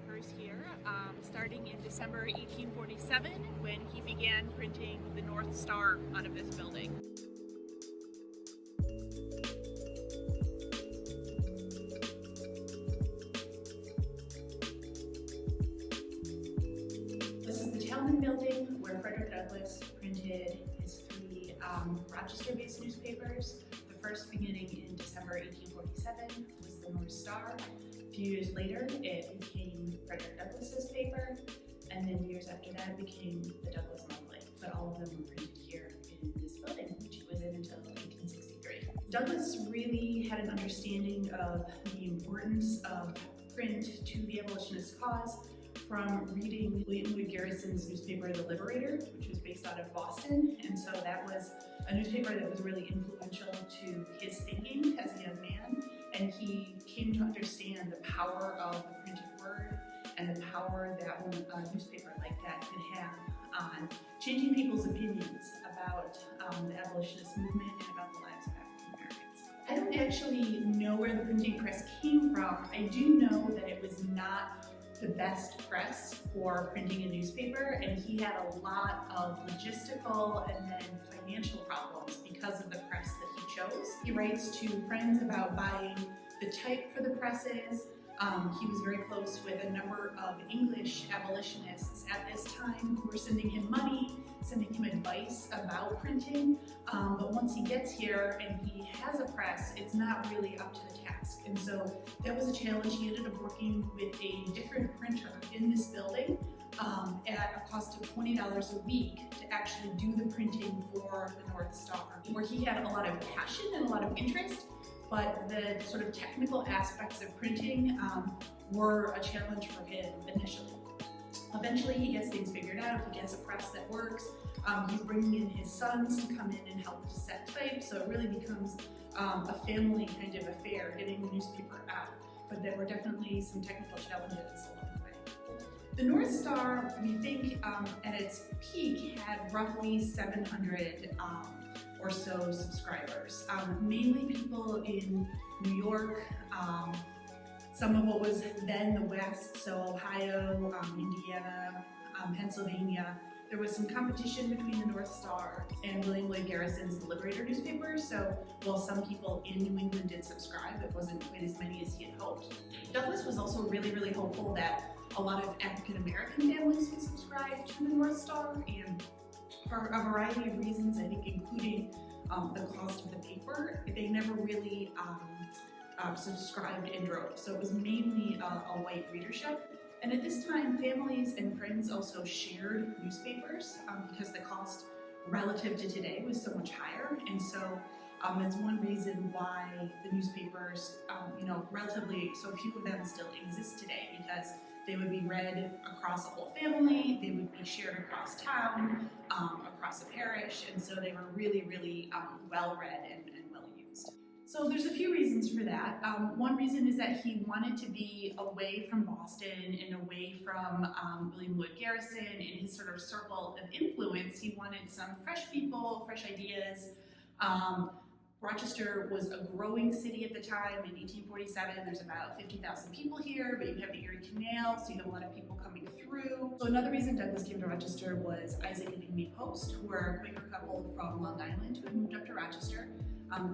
newspapers here, starting in December 1847 when he began printing the North Star out of this building. This is the Talman Building where Frederick Douglass printed his three Rochester-based newspapers. The first beginning in December 1847 was the North Star. A few years later, it became Frederick Douglass's paper, and then years after that, it became the Douglass Monthly. But all of them were printed here in this building, which he was in until 1863. Douglass really had an understanding of the importance of print to the abolitionist cause from reading William Lloyd Garrison's newspaper, The Liberator, which was based out of Boston. And so that was a newspaper that was really influential to his thinking as a young man. And he came to understand the power of the printed word and the power that a newspaper like that could have on changing people's opinions about the abolitionist movement and about the lives of African Americans. I don't actually know where the printing press came from. I do know that it was not the best press for printing a newspaper, and he had a lot of logistical and then financial problems because of the press that he chose. He writes to friends about buying the type for the presses. He was very close with a number of English abolitionists at this time who were sending him money, sending him advice about printing. But once he gets here and he has a press, it's not really up to the task. And so that was a challenge. He ended up working with a different printer in this building at a cost of $20 a week to actually do the printing for the North Star, where he had a lot of passion and a lot of interest. But the sort of technical aspects of printing were a challenge for him initially. Eventually he gets things figured out, he gets a press that works, he's bringing in his sons to come in and help to set type, so it really becomes a family kind of affair getting the newspaper out. But there were definitely some technical challenges along the way. The North Star, we think at its peak had roughly 700 or so subscribers, mainly people in New York, some of what was then the West, so Ohio, Indiana, Pennsylvania. There was some competition between the North Star and William Lloyd Garrison's The Liberator newspaper, so while some people in New England did subscribe, it wasn't quite as many as he had hoped. Douglass was also really hopeful that a lot of African American families would subscribe to the North Star, and for a variety of reasons, I think including the cost of the paper, they never really subscribed in droves. So it was mainly a white readership. And at this time, families and friends also shared newspapers because the cost relative to today was so much higher. And so that's one reason why the newspapers, relatively so few of them still exist today, because they would be read across a whole family, they would be shared across town, across a parish, and so they were really well read and well used. So there's a few reasons for that. One reason is that he wanted to be away from Boston and away from William Lloyd Garrison and his sort of circle of influence. He wanted some fresh people, fresh ideas. Rochester was a growing city at the time. In 1847, there's about 50,000 people here, but you have the Erie Canal, so you have a lot of people coming through. So another reason Douglass came to Rochester was Isaac and Amy Post, who were a Quaker couple from Long Island who had moved up to Rochester.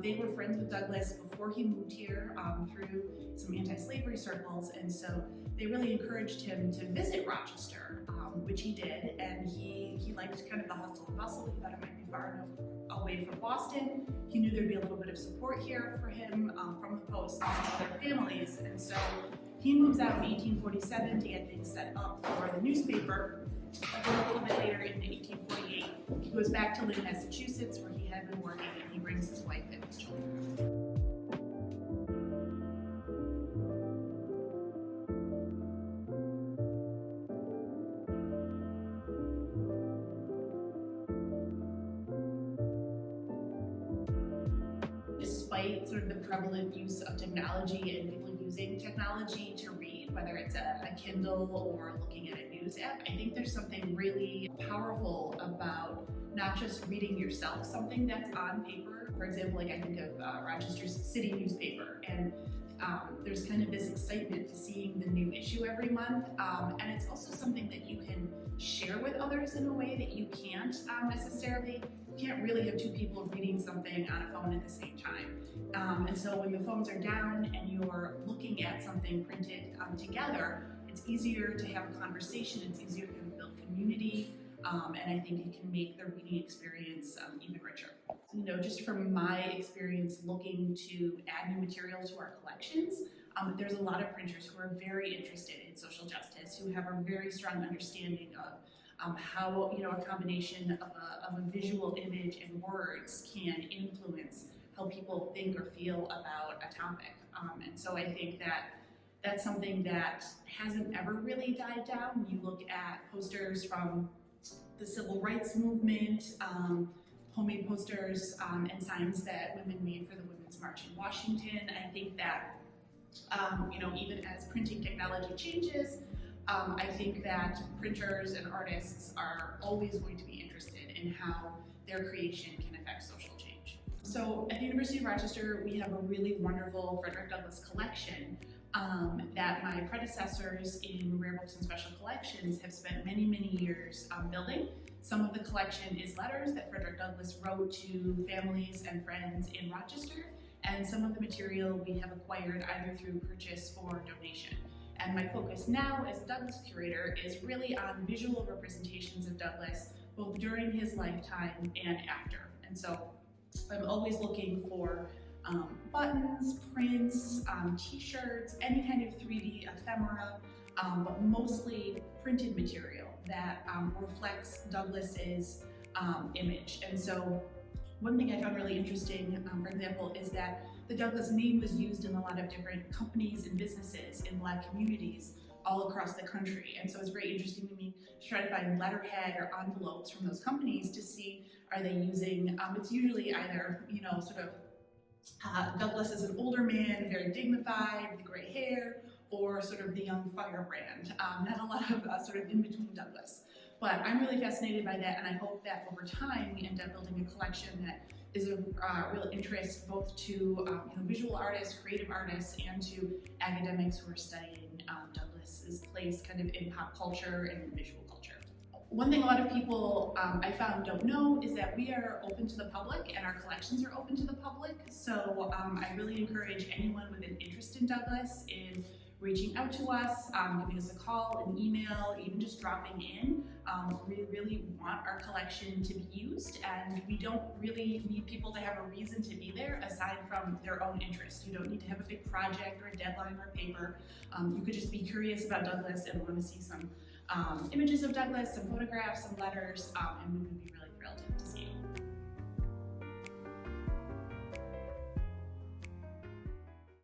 They were friends with Douglass before he moved here through some anti-slavery circles, and so they really encouraged him to visit Rochester, which he did, and he liked kind of the hustle and bustle. He thought it might be far enough away from Boston. He knew there'd be a little bit of support here for him from the Post and some other families, and so he moves out in 1847 to get things set up for the newspaper. And a little bit later in 1848, he goes back to Lynn, Massachusetts, where he had been working, and he brings his wife and his children. Despite sort of the prevalent use of technology and people using technology to read, whether it's a Kindle or looking at a news app, I think there's something really powerful about not just reading yourself something that's on paper. For example, like I think of Rochester's city newspaper, and there's kind of this excitement to seeing the new issue every month, and it's also something that you can share with others in a way that you can't necessarily. You can't really have two people reading something on a phone at the same time. And so when the phones are down and you're looking at something printed together, it's easier to have a conversation, it's easier to build community, and I think it can make the reading experience even richer. You know, just from my experience looking to add new material to our collections, there's a lot of printers who are very interested in social justice, who have a very strong understanding of how, you know, a combination of a visual image and words can influence how people think or feel about a topic. And so I think that that's something that hasn't ever really died down. When you look at posters from the civil rights movement, homemade posters and signs that women made for the Women's March in Washington, I think that, you know, even as printing technology changes, I think that printers and artists are always going to be interested in how their creation can affect social change. So at the University of Rochester, we have a really wonderful Frederick Douglass collection that my predecessors in Rare Books and Special Collections have spent many, many years building. Some of the collection is letters that Frederick Douglass wrote to families and friends in Rochester, and some of the material we have acquired either through purchase or donation. And my focus now as a Douglass curator is really on visual representations of Douglass, both during his lifetime and after. And so I'm always looking for buttons, prints, t-shirts, any kind of 3D ephemera, but mostly printed material that reflects Douglass's image. And so one thing I found really interesting, for example, is that the Douglass name was used in a lot of different companies and businesses in Black communities all across the country. And so it's very interesting to me to try to find letterhead or envelopes from those companies to see, are they using, it's usually either, you know, sort of Douglass as an older man, very dignified, with gray hair, or sort of the young firebrand. Not a lot of sort of in-between Douglass. But I'm really fascinated by that, and I hope that over time we end up building a collection that is of real interest both to you know, visual artists, creative artists, and to academics who are studying Douglass's place kind of in pop culture and in visual culture. One thing a lot of people I found don't know is that we are open to the public and our collections are open to the public. So I really encourage anyone with an interest in Douglass in reaching out to us, giving us a call, an email, even just dropping in. We really want our collection to be used, and we don't really need people to have a reason to be there aside from their own interest. You don't need to have a big project or a deadline or a paper. You could just be curious about Douglass and want to see some images of Douglass, some photographs, some letters, and we would be really